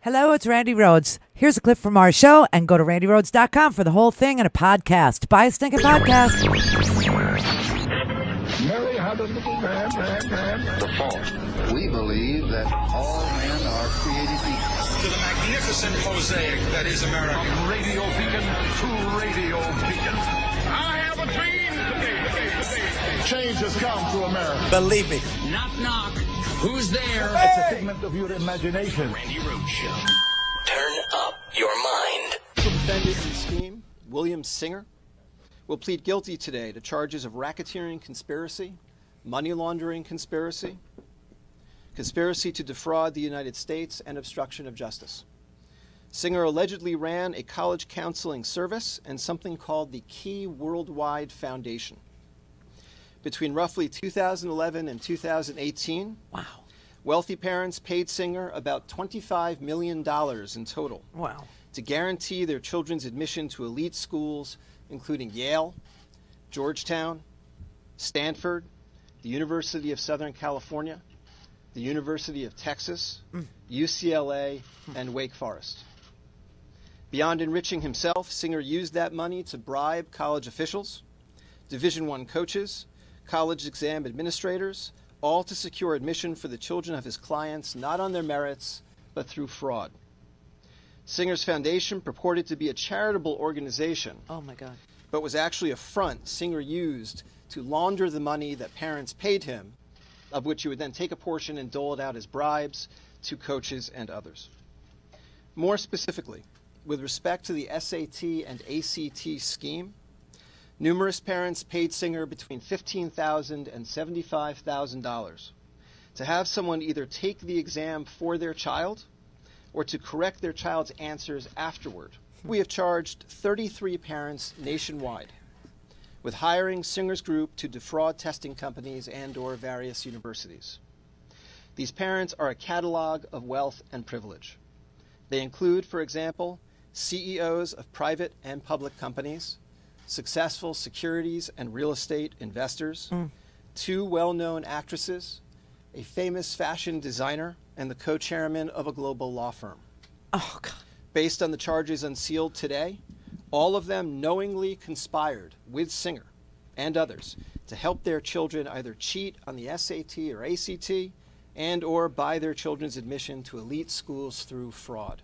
Hello, it's Randi Rhodes. Here's a clip from our show, and go to randirhodes.com for the whole thing and a podcast. Buy a stinking podcast. Mary had a little man. The fall. We believe that all men are created equal. To the magnificent mosaic that is America. From radio beacon to radio beacon. I have a dream today. Change has come to America. Believe me. Knock, knock. Who's there? It's a figment of your imagination. Randi Rhodes Show. Turn up your mind. The defendant in the scheme, William Singer, will plead guilty today to charges of racketeering conspiracy, money laundering conspiracy, conspiracy to defraud the United States, and obstruction of justice. Singer allegedly ran a college counseling service and something called the Key Worldwide Foundation. Between roughly 2011 and 2018, Wow. wealthy parents paid Singer about $25 million in total. Wow. To guarantee their children's admission to elite schools, including Yale, Georgetown, Stanford, the University of Southern California, the University of Texas, UCLA, and Wake Forest. Beyond enriching himself, Singer used that money to bribe college officials, Division I coaches, college exam administrators, all to secure admission for the children of his clients, not on their merits, but through fraud. Singer's foundation purported to be a charitable organization, Oh, my God. but was actually a front Singer used to launder the money that parents paid him, of which he would then take a portion and dole it out as bribes to coaches and others. More specifically, with respect to the SAT and ACT scheme, numerous parents paid Singer between $15,000 and $75,000 to have someone either take the exam for their child or to correct their child's answers afterward. We have charged 33 parents nationwide with hiring Singer's group to defraud testing companies and/or various universities. These parents are a catalog of wealth and privilege. They include, for example, CEOs of private and public companies, successful securities and real estate investors, two well-known actresses, a famous fashion designer, and the co-chairman of a global law firm. Oh, God. Based on the charges unsealed today, all of them knowingly conspired with Singer and others to help their children either cheat on the SAT or ACT and/or buy their children's admission to elite schools through fraud.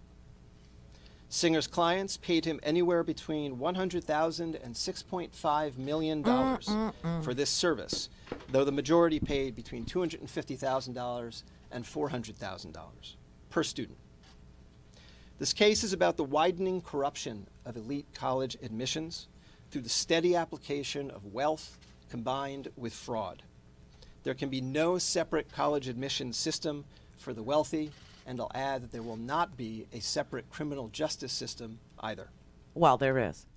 Singer's clients paid him anywhere between $100,000 and $6.5 million for this service, though the majority paid between $250,000 and $400,000 per student. This case is about the widening corruption of elite college admissions through the steady application of wealth combined with fraud. There can be no separate college admission system for the wealthy, and I'll add that there will not be a separate criminal justice system either. Well, there is.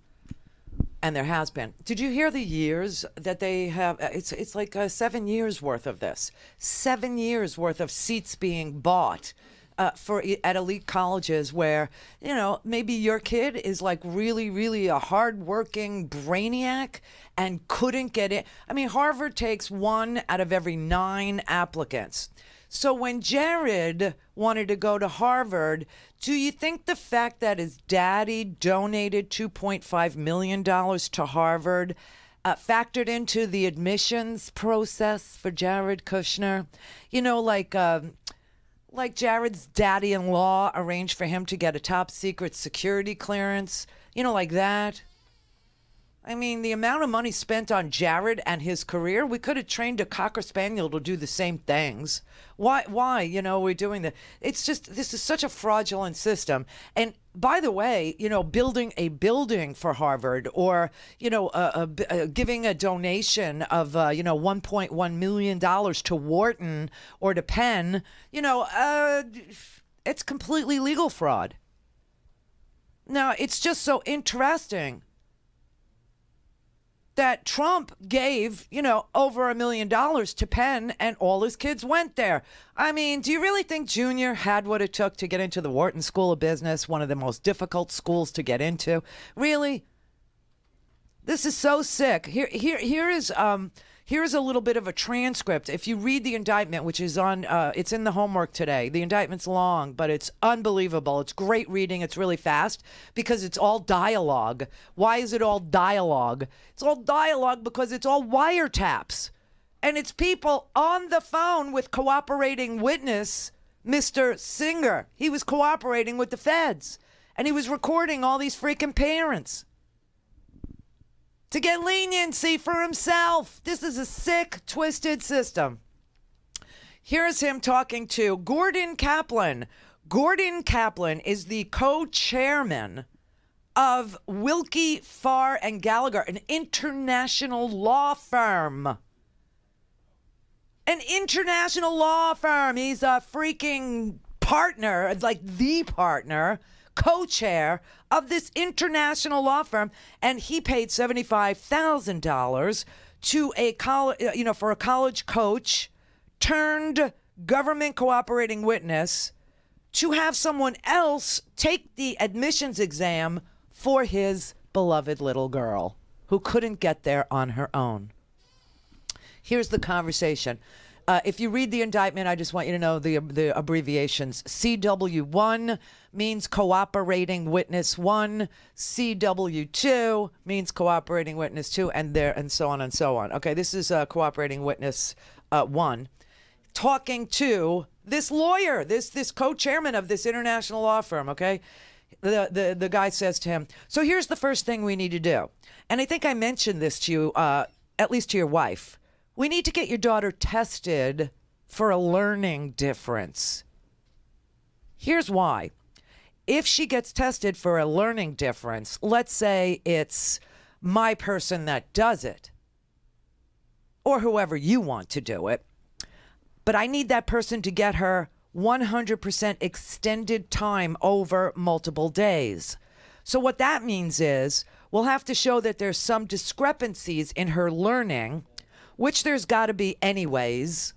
And there has been. Did you hear the years that they have? It's like 7 years worth of this. 7 years worth of seats being bought at elite colleges where, you know, maybe your kid is like really, really a hardworking brainiac and couldn't get in. I mean, Harvard takes 1 out of every 9 applicants. So when Jared wanted to go to Harvard, do you think the fact that his daddy donated $2.5 million to Harvard factored into the admissions process for Jared Kushner? You know, like Jared's daddy-in-law arranged for him to get a top-secret security clearance, you know, like that. I mean, the amount of money spent on Jared and his career, we could have trained a Cocker Spaniel to do the same things. Why, you know, we're doing that? It's just, this is such a fraudulent system. And by the way, you know, building a building for Harvard or, you know, giving a donation of, you know, $1.1 million to Wharton or to Penn, you know, it's completely legal fraud. Now, it's just so interesting that Trump gave, you know, over $1 million to Penn and all his kids went there. I mean, do you really think Junior had what it took to get into the Wharton School of Business, one of the most difficult schools to get into? Really? This is so sick. Here's a little bit of a transcript. If you read the indictment, which is on, it's in the homework today. The indictment's long, but it's unbelievable. It's great reading. It's really fast because it's all dialogue. Why is it all dialogue? It's all dialogue because it's all wiretaps. And it's people on the phone with cooperating witness, Mr. Singer. He was cooperating with the feds. And he was recording all these freaking parents to get leniency for himself. This is a sick, twisted system. Here's him talking to Gordon Kaplan. Gordon Kaplan is the co-chairman of Wilkie, Farr, and Gallagher, an international law firm. An international law firm. He's a freaking partner, like the partner, co-chair of this international law firm, and he paid $75,000 to a college, for a college coach turned government cooperating witness to have someone else take the admissions exam for his beloved little girl who couldn't get there on her own. Here's the conversation. If you read the indictment, I just want you to know the abbreviations. CW1 means cooperating witness 1. CW2 means cooperating witness 2, and so on and so on. Okay, this is cooperating witness 1 talking to this lawyer, this co-chairman of this international law firm. Okay, the guy says to him, "So here's the first thing we need to do," and I think I mentioned this to you, at least to your wife. We need to get your daughter tested for a learning difference. Here's why. If she gets tested for a learning difference, let's say it's my person that does it, or whoever you want to do it, but I need that person to get her 100% extended time over multiple days. So what that means is we'll have to show that there's some discrepancies in her learning, which there's got to be anyways.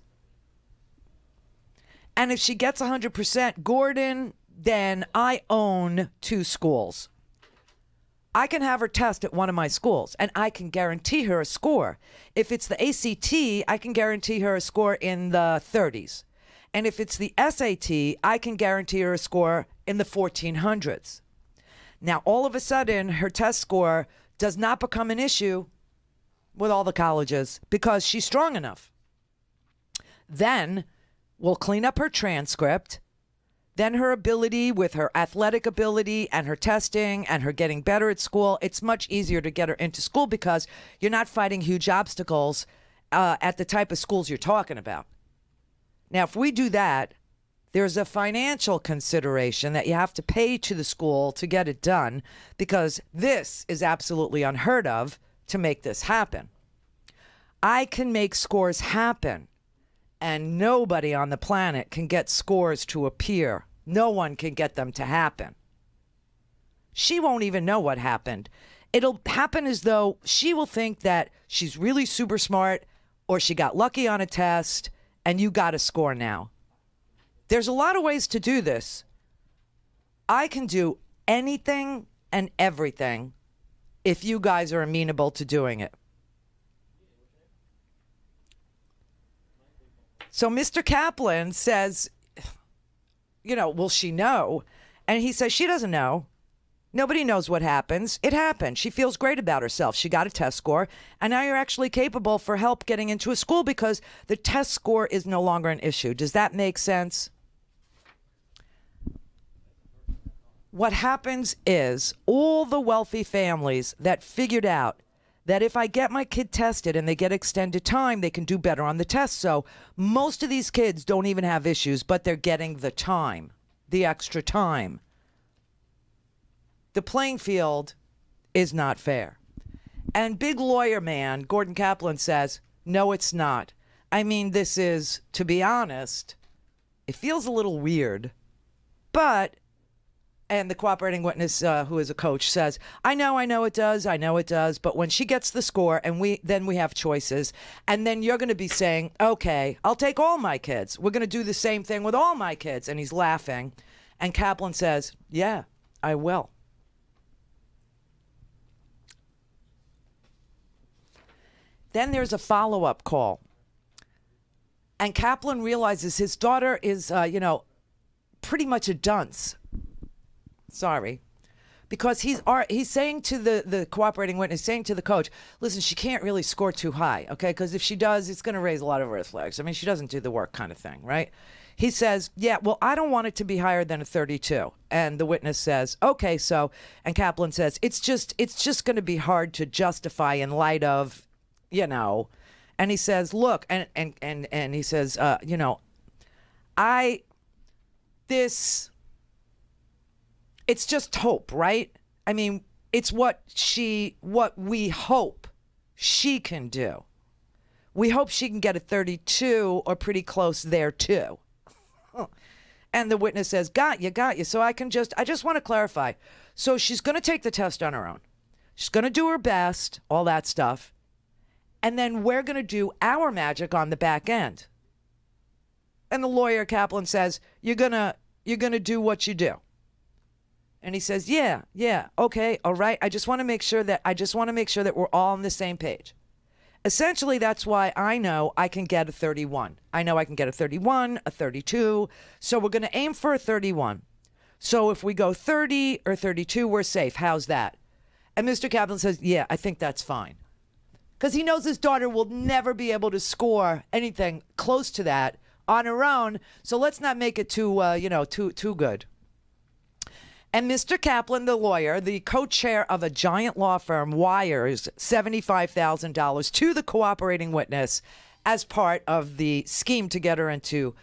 And if she gets 100%, Gordon, then I own 2 schools. I can have her test at one of my schools, and I can guarantee her a score. If it's the ACT, I can guarantee her a score in the 30s. And if it's the SAT, I can guarantee her a score in the 1400s. Now, all of a sudden, her test score does not become an issue with all the colleges because she's strong enough. Then we'll clean up her transcript. Then her ability with her athletic ability and her testing and her getting better at school, it's much easier to get her into school because you're not fighting huge obstacles at the type of schools you're talking about. Now, if we do that, there's a financial consideration that you have to pay to the school to get it done because this is absolutely unheard of to make this happen. I can make scores happen, and nobody on the planet can get scores to appear. No one can get them to happen. She won't even know what happened. It'll happen as though she will think that she's really super smart or she got lucky on a test and you got a score now. There's a lot of ways to do this. I can do anything and everything if you guys are amenable to doing it. So Mr. Kaplan says, will she know? And he says she doesn't know. Nobody knows what happens. It happened. She feels great about herself. She got a test score, and now you're actually capable for help getting into a school because the test score is no longer an issue. Does that make sense? What happens is all the wealthy families that figured out that if I get my kid tested and they get extended time, they can do better on the test. So most of these kids don't even have issues, but they're getting the time, the extra time. The playing field is not fair. And big lawyer man, Gordon Kaplan, says, no, it's not. I mean, this is, to be honest, it feels a little weird, but... And the cooperating witness, who is a coach, says, I know it does. But when she gets the score and we have choices. And then you're going to be saying, okay, I'll take all my kids. We're going to do the same thing with all my kids. And he's laughing. And Kaplan says, yeah, I will. Then there's a follow-up call. And Kaplan realizes his daughter is, pretty much a dunce. Sorry. Because he's saying to the cooperating witness, saying to the coach, listen, she can't really score too high, okay? Because if she does, it's going to raise a lot of red flags. I mean, she doesn't do the work kind of thing, right? He says, yeah, well, I don't want it to be higher than a 32. And the witness says, okay, so, and Kaplan says, it's just going to be hard to justify in light of, and he says, look, and he says, it's just hope, right? I mean, it's what we hope she can do. We hope she can get a 32 or pretty close there too. And the witness says, got you. So I just want to clarify. So she's going to take the test on her own. She's going to do her best, all that stuff. And then we're going to do our magic on the back end. And the lawyer, Kaplan, says, you're going to do what you do. And he says, yeah, okay, all right. I just want to make sure that we're all on the same page. Essentially, that's why I know I can get a 31. I know I can get a 31, a 32. So we're going to aim for a 31. So if we go 30 or 32, we're safe. How's that? And Mr. Kaplan says, yeah, I think that's fine. Because he knows his daughter will never be able to score anything close to that on her own. So let's not make it too good. And Mr. Kaplan, the lawyer, the co-chair of a giant law firm, wires $75,000 to the cooperating witness as part of the scheme to get her into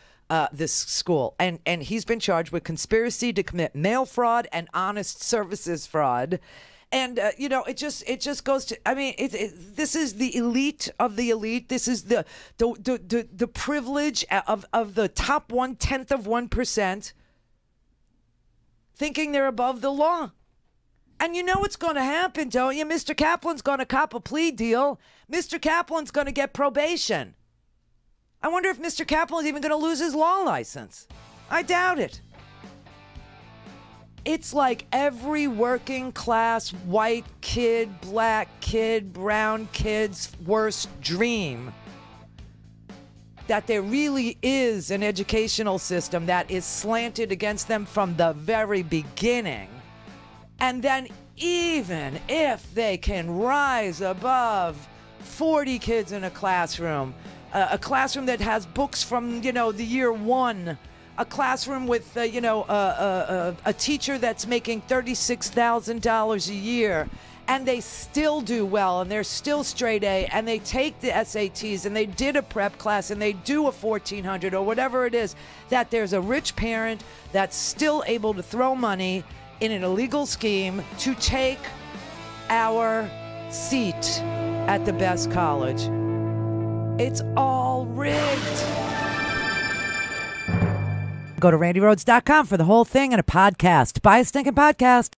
this school. And he's been charged with conspiracy to commit mail fraud and honest services fraud. And, it just goes to, I mean, this is the elite of the elite. This is the privilege of the top 1/10 of 1%. Thinking they're above the law. And you know what's going to happen, don't you? Mr. Kaplan's going to cop a plea deal. Mr. Kaplan's going to get probation. I wonder if Mr. Kaplan's even going to lose his law license. I doubt it. It's like every working class white kid, black kid, brown kid's worst dream. That there really is an educational system that is slanted against them from the very beginning. And then even if they can rise above 40 kids in a classroom that has books from, the year one, a classroom with, a teacher that's making $36,000 a year, and they still do well, and they're still straight A, and they take the SATs, and they did a prep class, and they do a 1400 or whatever it is, that there's a rich parent that's still able to throw money in an illegal scheme to take our seat at the best college. It's all rigged. Go to RandiRhodes.com for the whole thing and a podcast. Buy a stinking podcast.